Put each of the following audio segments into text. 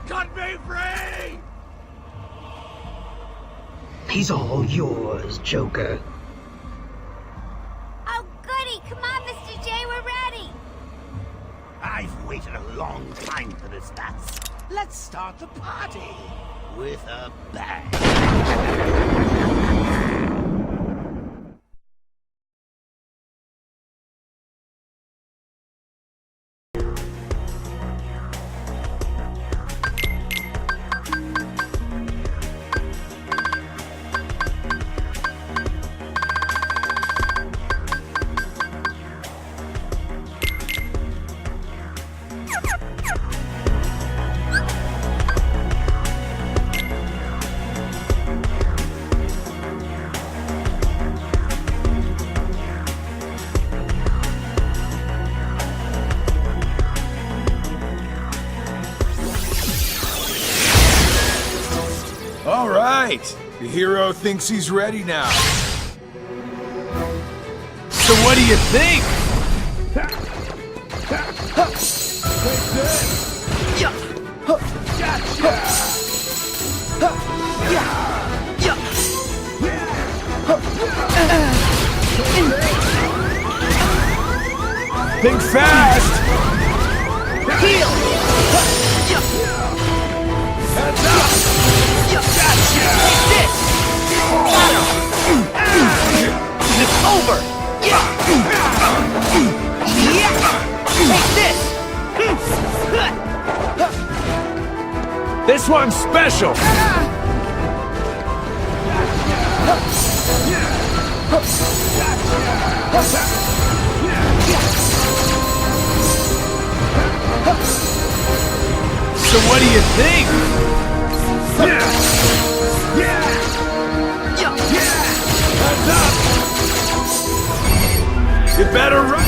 Cut me free! He's all yours, Joker. Oh, goody! Come on, Mr. J, we're ready! I've waited a long time for this dance. Let's start the party with a bang. All right, the hero thinks he's ready now. So what do you think? Think fast! Heal! Heads up! Gotcha! This! Got him! It's over! Take this! This one's special! So what do you think? Heads up! You better run!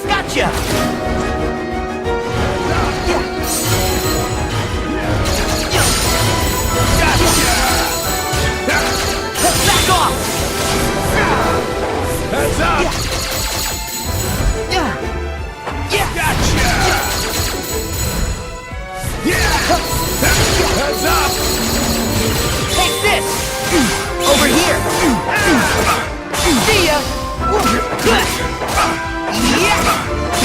Gotcha! Back off! Heads up! Gotcha! Heads up! Take this! Over here! See ya!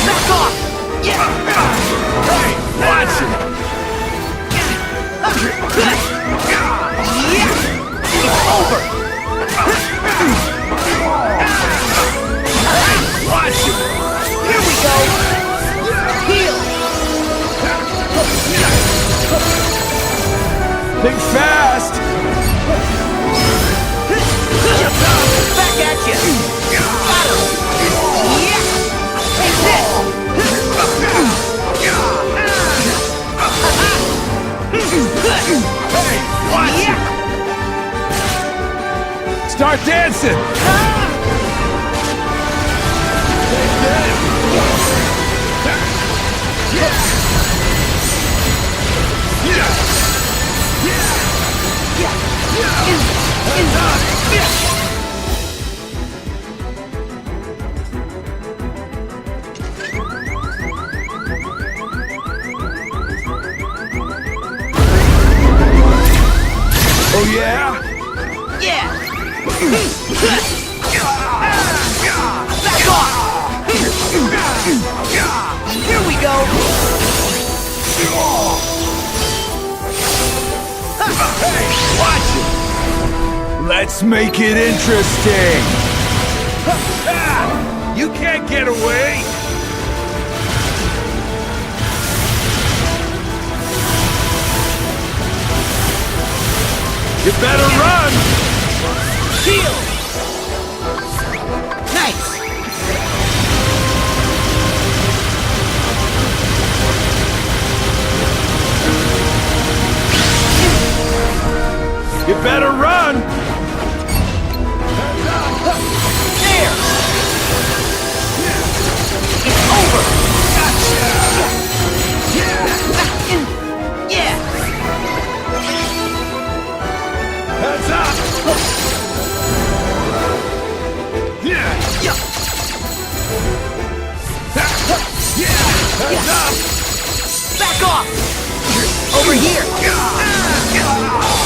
Back off! Hey, watch it! It's over! Watch it! Here we go! Heal! Think fast! Back at you! Got him! Yeah! Take this! Hey, watch it! Start dancing! Take that! Oh yeah? Yeah! Back off! Here we go! Hey, watch it! Let's make it interesting! You can't get away! You better run! Heal! Nice! You better run! There! It's over! Gotcha! Yeah! Heads up! Yeah! Heads up! Back off! Over Over here!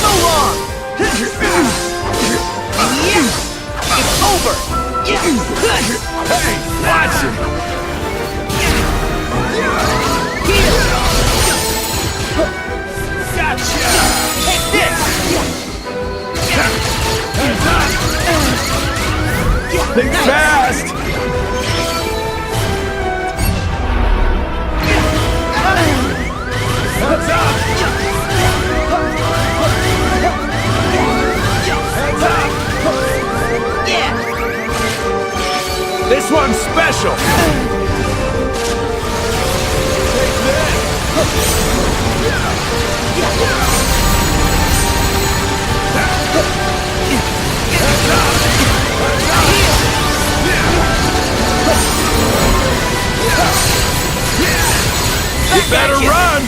So long! Yeah! It's over! Hey, watch it! Here! Gotcha! Take this! Think fast! Heads up! Heads up! Yeah! This one's special! Take this! Heads up! You better run!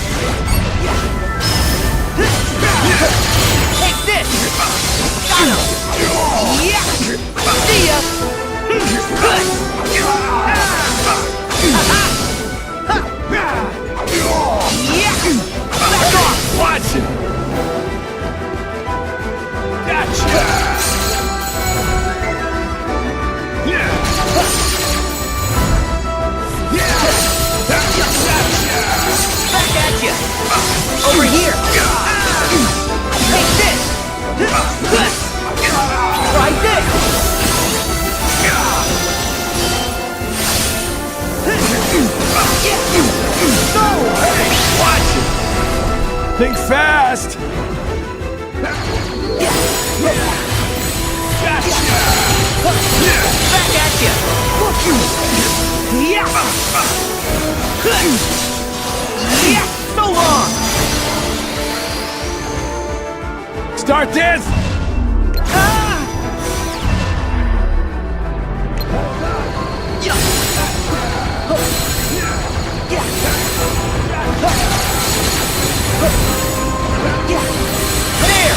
Take this! Got him! Yeah! See ya! Good! Yeah! Back off! Watch it! Gotcha! Yeah! Back at ya! Over here! Take this! Try this! No! Watch it! Think fast! Gotcha! Back at ya! Yeah! Yeah! So long! Start this! There!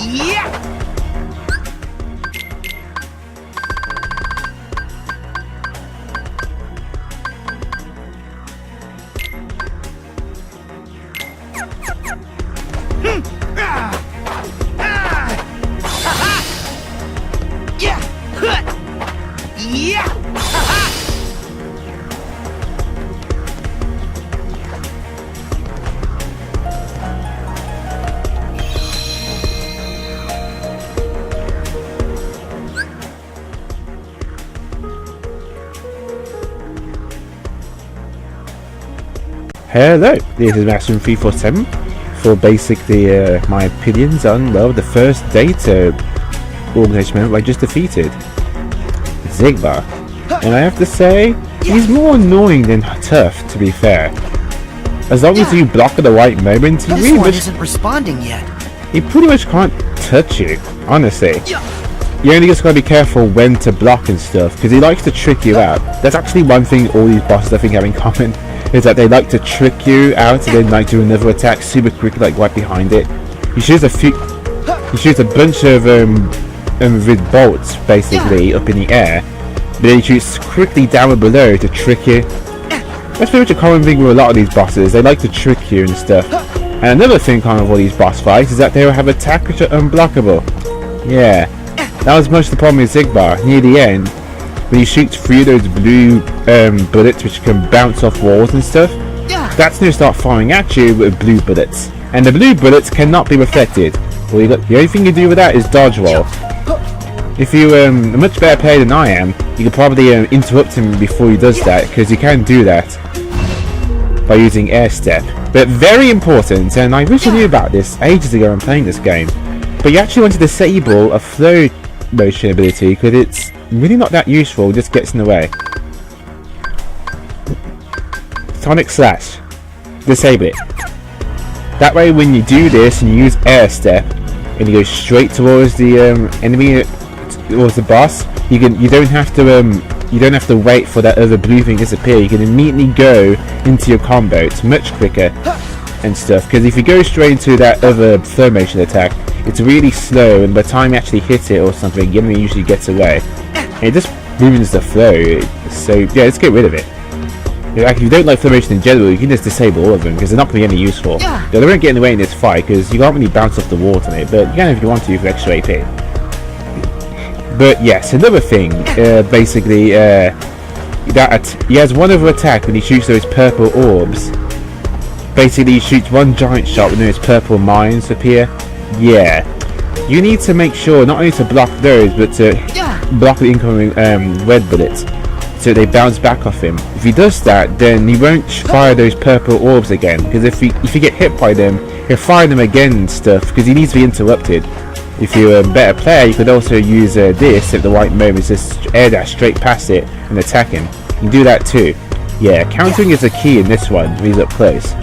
Yeah! Yeah! Yeah! Hello, this is Maximum347 for basically my opinions on, well, the first data organization member I just defeated, Xigbar. And I have to say, he's more annoying than tough, to be fair. As long as you block at the right moment, he really much, isn't responding yet. he pretty much can't touch you, honestly. You only just gotta be careful when to block and stuff, because he likes to trick you out. That's actually one thing all these bosses I think have in common, is that they like to trick you out and then like do another attack super quickly, like right behind it. He shoots a bunch of with bolts basically up in the air, but then he shoots quickly down below to trick you. That's pretty much a common thing with a lot of these bosses. They like to trick you and stuff. And another thing common with all these boss fights is that they will have attacks which are unblockable. Yeah, that was most of the problem with Xigbar near the end. When you shoot through those blue bullets which can bounce off walls and stuff, that's going to start firing at you with blue bullets. And the blue bullets cannot be reflected. Well, the only thing you do with that is dodge roll. If you're a much better player than I am, you can probably interrupt him before he does that, because you can do that by using air step. But very important, and I wish I knew about this ages ago when playing this game, But you actually want to disable a flow motion ability because it's really not that useful, it just gets in the way. Sonic Slash. Disable it. That way when you do this and you use air step and you go straight towards the enemy, towards the boss, you don't have to wait for that other blue thing to disappear. You can immediately go into your combo. It's much quicker and stuff, because if you go straight into that other flow motion attack, it's really slow, and by the time you actually hit it or something, the enemy usually gets away. And it just ruins the flow. So yeah, let's get rid of it. If you don't like flow motion in general, you can just disable all of them, because they're not going to be any useful. They won't get in the way in this fight, because you can't really bounce off the wall on it, but you can if you want to for extra AP. But yes, another thing, basically, that he has one other attack when he shoots those purple orbs. Basically, he shoots one giant shot when those purple mines appear. Yeah, you need to make sure not only to block those, but to block the incoming red bullets, so they bounce back off him. If he does that, then he won't fire those purple orbs again, because if you get hit by them, he'll fire them again and stuff, because he needs to be interrupted. If you're a better player, you could also use this at the right moment, just air dash straight past it and attack him. You can do that too. Yeah, countering is the key in this one when he's up close.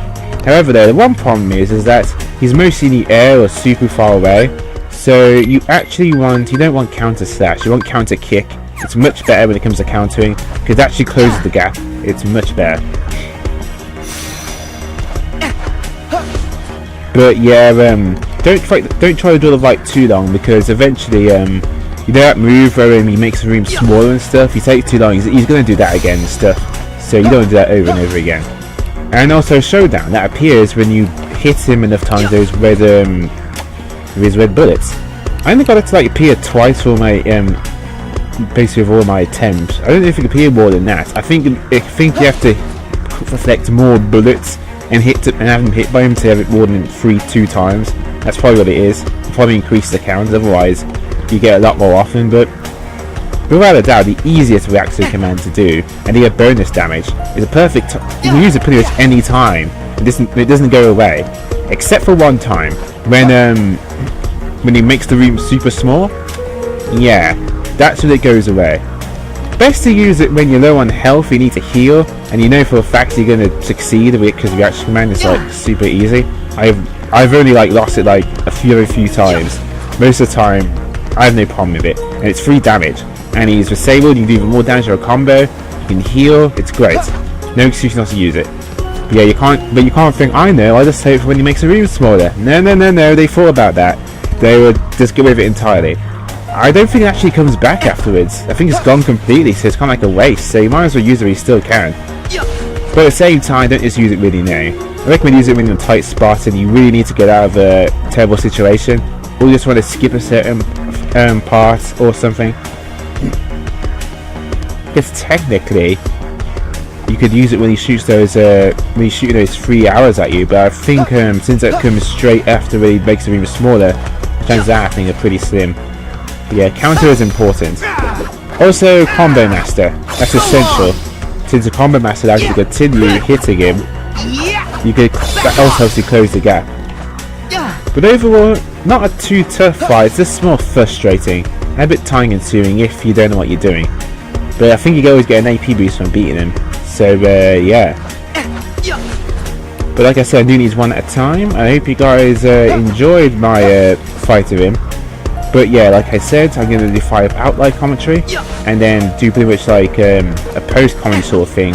However though, the one problem is that he's mostly in the air or super far away, so you don't want counter slash, you want counter kick. It's much better when it comes to countering, because it actually closes the gap. It's much better. But yeah, don't try to do the fight too long, because eventually, you know that move where he makes the room smaller and stuff. If you take too long, he's going to do that again and stuff. So you don't want to do that over and over again. And also Showdown, that appears when you hit him enough times with his red bullets. I only got it to like appear twice for my basically with all my attempts. I don't know if it can appear more than that. I think you have to reflect more bullets and have them hit by him to have it more than 2 times. That's probably what it is. Probably increase the count, otherwise you get a lot more often. But without a doubt, the easiest reaction command to do, and you get bonus damage, is a perfect. You can use it pretty much any time. It doesn't go away, except for one time when he makes the room super small. Yeah, that's when it goes away. Best to use it when you're low on health, you need to heal, and you know for a fact you're going to succeed with it because reaction command is like super easy. I've only like lost it like a few times. Most of the time I have no problem with it, and it's 3 damage, and he's disabled. You can do even more damage with a combo. You can heal. It's great. No excuse not to use it. But yeah, you can't think, I know, I just save it for when he makes the room smaller. No, they thought about that. They would just get rid of it entirely. I don't think it actually comes back afterwards. I think it's gone completely, so it's kind of like a waste. So you might as well use it when you still can. But at the same time, don't just use it really now. I recommend using it when you're in a tight spot and you really need to get out of a terrible situation, or you just want to skip a certain part or something. Because technically, you could use it when he shoots those those 3 arrows at you. But I think since that comes straight after he makes the room smaller, the chances of that happening are pretty slim. Yeah, counter is important. Also, Combo Master. That's essential. Since the Combo Master allows you to continue hitting him, that also helps you close the gap. But overall, not a too tough fight. It's just more frustrating and a bit time consuming if you don't know what you're doing. But I think you can always get an AP boost from beating him. So yeah. But like I said, I do these one at a time. I hope you guys enjoyed my fight of him. But yeah, like I said, I'm going to do 5 outline commentary, and then do pretty much like a post-commentary sort of thing,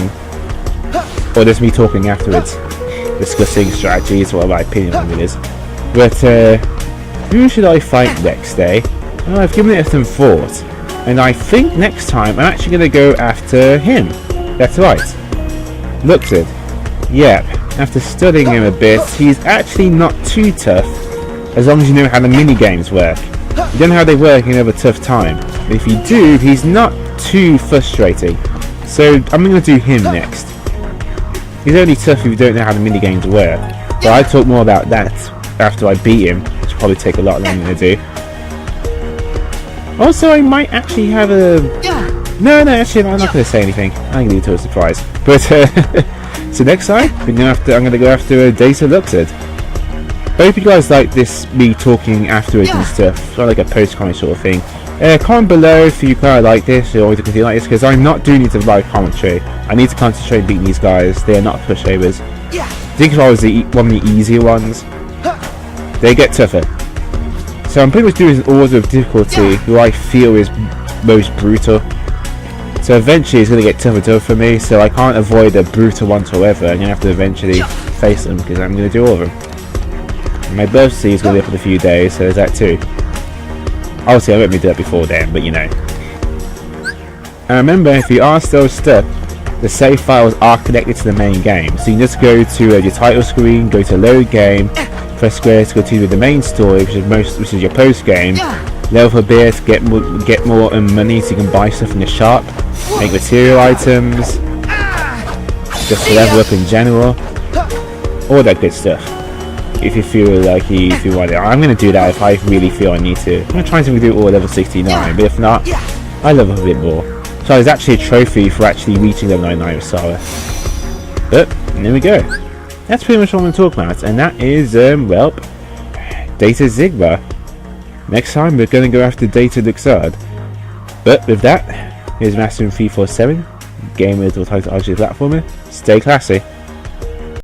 or just me talking afterwards, discussing strategies, or what my opinion on it is. But who should I fight next, eh? Well, I've given it some thought, and I think next time I'm actually going to go after him. That's right, luxord. Yep, after studying him a bit, he's actually not too tough, as long as you know how the mini-games work. You don't know how they work in a tough time, but if you do, he's not too frustrating. So I'm going to do him next. He's only tough if you don't know how the minigames work, but I talk more about that after I beat him, which will probably take a lot longer to do. Also, I might actually have a... No, actually, I'm not going to say anything. I'm going to leave it to a surprise. But, so next time, I'm going to go after Data Luxord. But I hope you guys like this, me talking afterwards and stuff, sort of like a post-comment sort of thing. Comment below if you kind of like this or anything like this, because I'm not doing it live commentary. I need to concentrate on beating these guys. They are not pushovers. I think if I was one of the easier ones, they get tougher. So I'm pretty much doing an order of difficulty who I feel is most brutal. So eventually it's going to get tougher and tougher for me, so I can't avoid the brutal ones however. I'm going to have to eventually face them because I'm going to do all of them. And my birthday is going to be up in a few days, so there's that too. Obviously I won't be doing that before then, but you know. And remember, if you are still stuck, the save files are connected to the main game. So you can just go to your title screen, go to load game, press square to continue with the main story, which is your post game. Level for beer to get more money so you can buy stuff in the shop, make material items, just to level up in general, all that good stuff. If you feel like if you want it, I'm going to do that if I really feel I need to. I'm going to try to do all level 69, but if not, I level a bit more. So there's actually a trophy for actually reaching level 99 with Sarah. But there we go. That's pretty much what I'm going to talk about, and that is well, Data Xigbar. Next time we're going to go after Data Luxord. But with that, here's Master 347, Gamers or Title RG platformer. Stay classy.